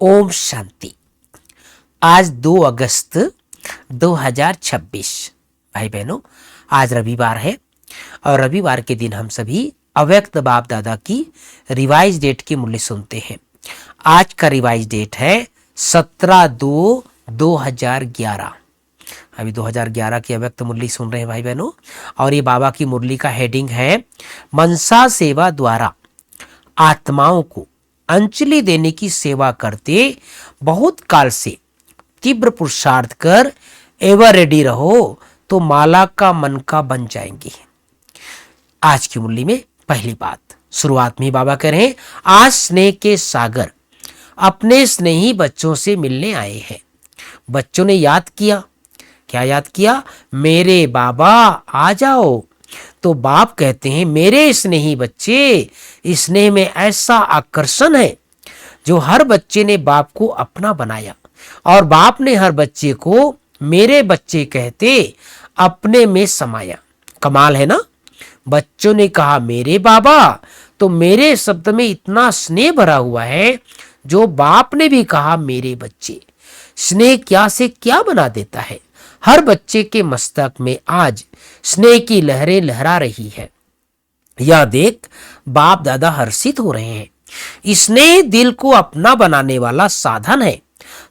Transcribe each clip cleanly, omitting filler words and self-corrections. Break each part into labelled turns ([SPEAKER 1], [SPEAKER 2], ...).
[SPEAKER 1] ओम शांति। आज 2 अगस्त 2026। भाई बहनों, आज रविवार है और रविवार के दिन हम सभी अव्यक्त बाप दादा की रिवाइज डेट के मूल्य सुनते हैं। आज का रिवाइज डेट है 17/2/2011। अभी 2011 की अव्यक्त मुरली सुन रहे हैं भाई बहनों, और ये बाबा की मुरली का हेडिंग है मनसा सेवा द्वारा आत्माओं को अंजलि देने की सेवा करते बहुत काल से तीव्र पुरुषार्थ कर एवर रेडी रहो तो माला का मन का बन जाएंगे। आज की मुरली में पहली बात शुरुआत में बाबा कह रहे हैं, आज स्नेह के सागर अपने स्नेही बच्चों से मिलने आए हैं। बच्चों ने याद किया, क्या याद किया? मेरे बाबा आ जाओ। तो बाप कहते हैं, मेरे स्नेही बच्चे, स्नेह में ऐसा आकर्षण है जो हर बच्चे ने बाप को अपना बनाया और बाप ने हर बच्चे को मेरे बच्चे कहते अपने में समाया। कमाल है ना। बच्चों ने कहा मेरे बाबा, तो मेरे शब्द में इतना स्नेह भरा हुआ है जो बाप ने भी कहा मेरे बच्चे। स्नेह क्या से क्या बना देता है। हर बच्चे के मस्तक में आज स्नेह की लहरें लहरा रही है। यह देख बाप दादा हर्षित हो रहे हैं। स्नेह दिल को अपना बनाने वाला साधन है।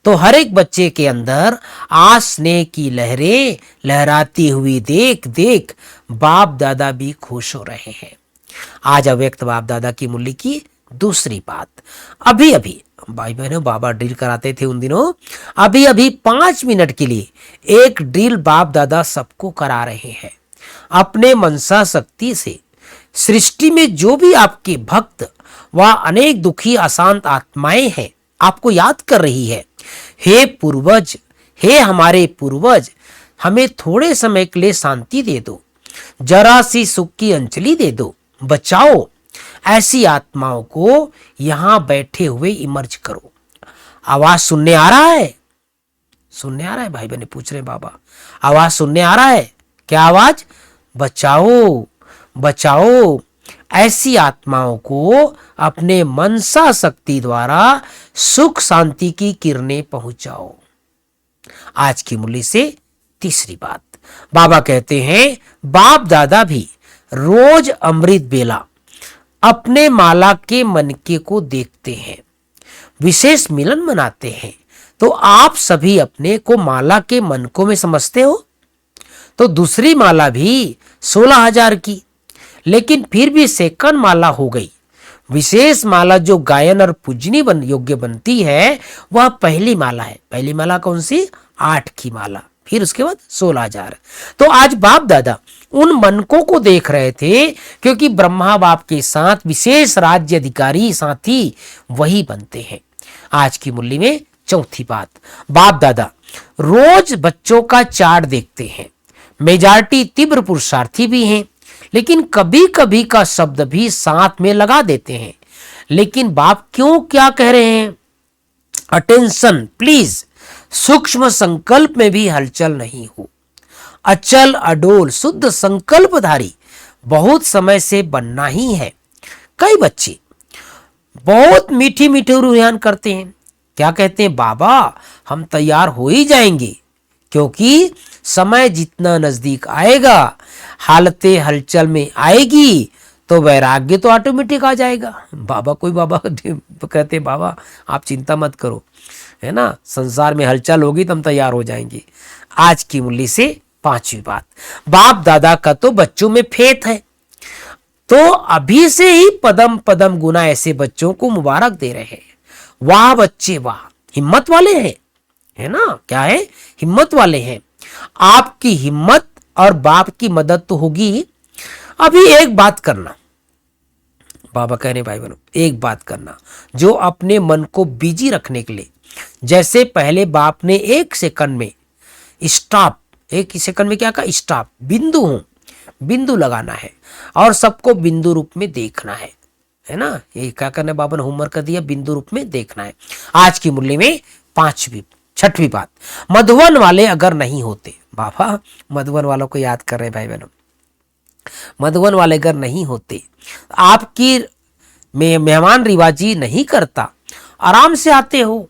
[SPEAKER 1] तो हर एक बच्चे के अंदर आज स्नेह की लहरें लहराती हुई देख देख बाप दादा भी खुश हो रहे हैं। आज अव्यक्त बाप दादा की मुरली की दूसरी बात। अभी अभी भाई बहनों, बाबा ड्रिल कराते थे उन दिनों। अभी अभी 5 मिनट के लिए एक ड्रिल बाप दादा सबको करा रहे हैं। अपने मनसा शक्ति से सृष्टि में जो भी आपके भक्त व अनेक दुखी अशांत आत्माएं हैं, आपको याद कर रही है। हे पूर्वज, हे हमारे पूर्वज, हमें थोड़े समय के लिए शांति दे दो, जरा सी सुख की अंजलि दे दो, बचाओ। ऐसी आत्माओं को यहां बैठे हुए इमर्ज करो। आवाज सुनने आ रहा है? सुनने आ रहा है? भाई बहने पूछ रहे बाबा, आवाज सुनने आ रहा है? क्या आवाज? बचाओ, बचाओ। ऐसी आत्माओं को अपने मनसा शक्ति द्वारा सुख शांति की किरणें पहुंचाओ। आज की मुरली से तीसरी बात बाबा कहते हैं, बाप दादा भी रोज अमृत बेला अपने माला के मनके को देखते हैं, विशेष मिलन मनाते हैं। तो आप सभी अपने को माला के मनकों में समझते हो। तो दूसरी माला भी 16,000 की, लेकिन फिर भी सेकंड माला हो गई। विशेष माला जो गायन और पूजनी योग्य बनती है वह पहली माला है। पहली माला कौन सी? 8 की माला, फिर उसके बाद 16,000। तो आज बाप दादा उन मनकों को देख रहे थे, क्योंकि ब्रह्मा बाप के साथ विशेष राज्य अधिकारी साथी वही बनते हैं। आज की मुरली में चौथी बात, बाप दादा रोज बच्चों का चार्ट देखते हैं। मेजॉरिटी तीव्र पुरुषार्थी भी हैं, लेकिन कभी कभी का शब्द भी साथ में लगा देते हैं। लेकिन बाप क्यों क्या कह रहे हैं? Attention please. सूक्ष्म संकल्प में भी हलचल नहीं हो। अचल अडोल शुद्ध संकल्पधारी बहुत समय से बनना ही है। कई बच्चे बहुत मीठी मीठी रुझान करते हैं। क्या कहते हैं? बाबा हम तैयार हो ही जाएंगे, क्योंकि समय जितना नजदीक आएगा हालते हलचल में आएगी तो वैराग्य तो ऑटोमेटिक आ जाएगा। बाबा कोई बाबा कहते हैं, बाबा आप चिंता मत करो, है ना, संसार में हलचल होगी तो हम तैयार हो जाएंगे। आज की मुरली से पांचवी बात, बाप दादा का तो बच्चों में फेथ है, तो अभी से ही पदम पदम गुना ऐसे बच्चों को मुबारक दे रहे हैं। वाह बच्चे वाह, हिम्मत वाले हैं, है ना। क्या है? हिम्मत वाले हैं। आपकी हिम्मत और बाप की मदद तो होगी। अभी एक बात करना, बाबा कह रहे भाई बहनों, एक बात करना जो अपने मन को बिजी रखने के लिए, जैसे पहले बाप ने 1 सेकंड में स्टॉप, 1 सेकंड में क्या कहा? स्टॉप, बिंदु हूं, बिंदु लगाना है और सबको बिंदु रूप में देखना है ना। ये क्या करना है? बाबा ने होमवर्क कर दिया, बिंदु रूप में देखना है। आज की मुरली में छठवीं बात, मधुवन वाले अगर नहीं होते, बाबा मधुवन वालों को याद कर रहे हैं भाई बहनों, मधुवन वाले अगर नहीं होते, आपकी मेहमान रिवाजी नहीं करता, आराम से आते हो,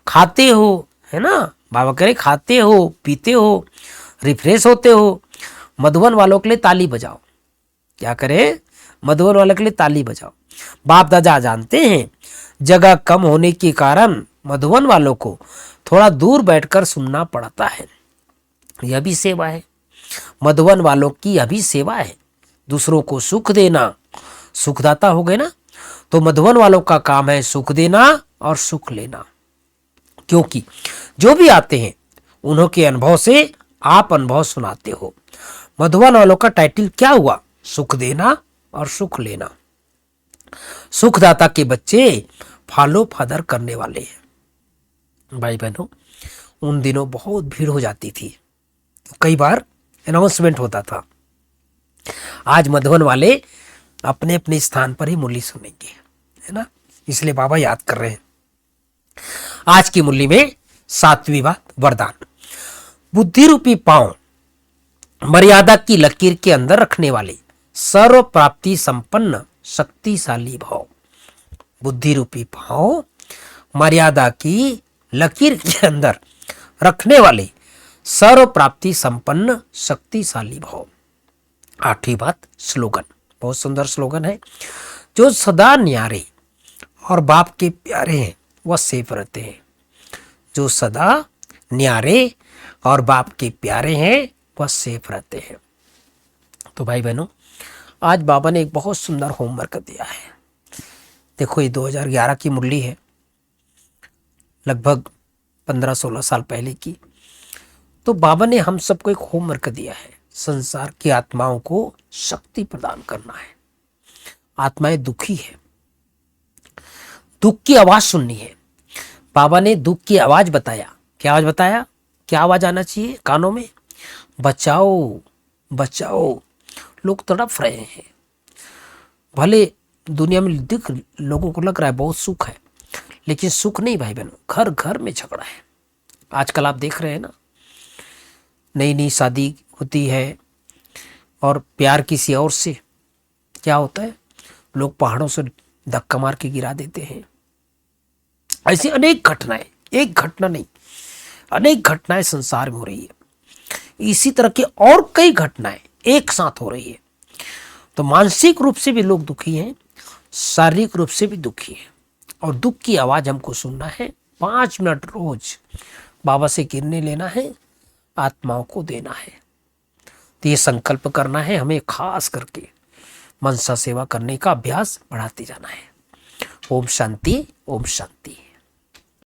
[SPEAKER 1] खाते हो, है ना। बाबा कह रहे खाते हो, पीते हो, रिफ्रेश होते हो, मधुबन वालों के लिए ताली बजाओ। क्या करे, मधुबन वालों के लिए ताली बजाओ। बाप दादा जानते हैं जगह कम होने के कारण मधुबन वालों को थोड़ा दूर बैठकर सुनना पड़ता है। यह भी सेवा है, मधुबन वालों की यह भी सेवा है। दूसरों को सुख देना, सुखदाता हो गए ना। तो मधुबन वालों का काम है सुख देना और सुख लेना, क्योंकि जो भी आते हैं उन्हों के अनुभव से आप अनुभव सुनाते हो। मधुबन वालों का टाइटल क्या हुआ, सुख देना और सुख लेना। सुखदाता के बच्चे फॉलो फादर करने वाले हैं। भाई बहनों, उन दिनों बहुत भीड़ हो जाती थी, तो कई बार अनाउंसमेंट होता था। आज मधुबन वाले अपने अपने स्थान पर ही मुरली सुनेंगे, है ना, इसलिए बाबा याद कर रहे हैं। आज की मुरली में 7वीं बात, वरदान। बुद्धि रूपी पांव मर्यादा की लकीर के अंदर रखने वाले सर्व प्राप्ति संपन्न शक्तिशाली भाव। बुद्धि रूपी भाव मर्यादा की लकीर के अंदर रखने वाले सर्व प्राप्ति संपन्न शक्तिशाली भाव। 8वीं बात, स्लोगन। बहुत सुंदर स्लोगन है। जो सदा न्यारे और बाप के प्यारे हैं वह सेफ रहते हैं। जो सदा न्यारे और बाप के प्यारे हैं वह सेफ रहते हैं। तो भाई बहनों, आज बाबा ने एक बहुत सुंदर होमवर्क दिया है। देखो, ये 2011 की मुरली है, लगभग 15-16 साल पहले की। तो बाबा ने हम सबको एक होमवर्क दिया है, संसार की आत्माओं को शक्ति प्रदान करना है। आत्माएं दुखी है, दुख की आवाज सुननी है। बाबा ने दुख की आवाज बताया। क्या आवाज बताया, क्या आवाज आना चाहिए कानों में, बचाओ बचाओ। लोग तड़प रहे हैं। भले दुनिया में दिख लोगों को लग रहा है बहुत सुख है, लेकिन सुख नहीं भाई बहनों, घर घर में झगड़ा है। आजकल आप देख रहे हैं ना, नई नई शादी होती है और प्यार किसी और से, क्या होता है, लोग पहाड़ों से धक्का मार के गिरा देते हैं। ऐसी अनेक घटनाएं, एक घटना नहीं, अनेक घटनाएं संसार में हो रही है। इसी तरह की और कई घटनाएं एक साथ हो रही है। तो मानसिक रूप से भी लोग दुखी हैं, शारीरिक रूप से भी दुखी हैं। और दुख की आवाज हमको सुनना है। 5 मिनट रोज बाबा से गिरने लेना है, आत्माओं को देना है। तो ये संकल्प करना है हमें, खास करके मनसा सेवा करने का अभ्यास बढ़ाते जाना है। ओम शांति, ओम शांति।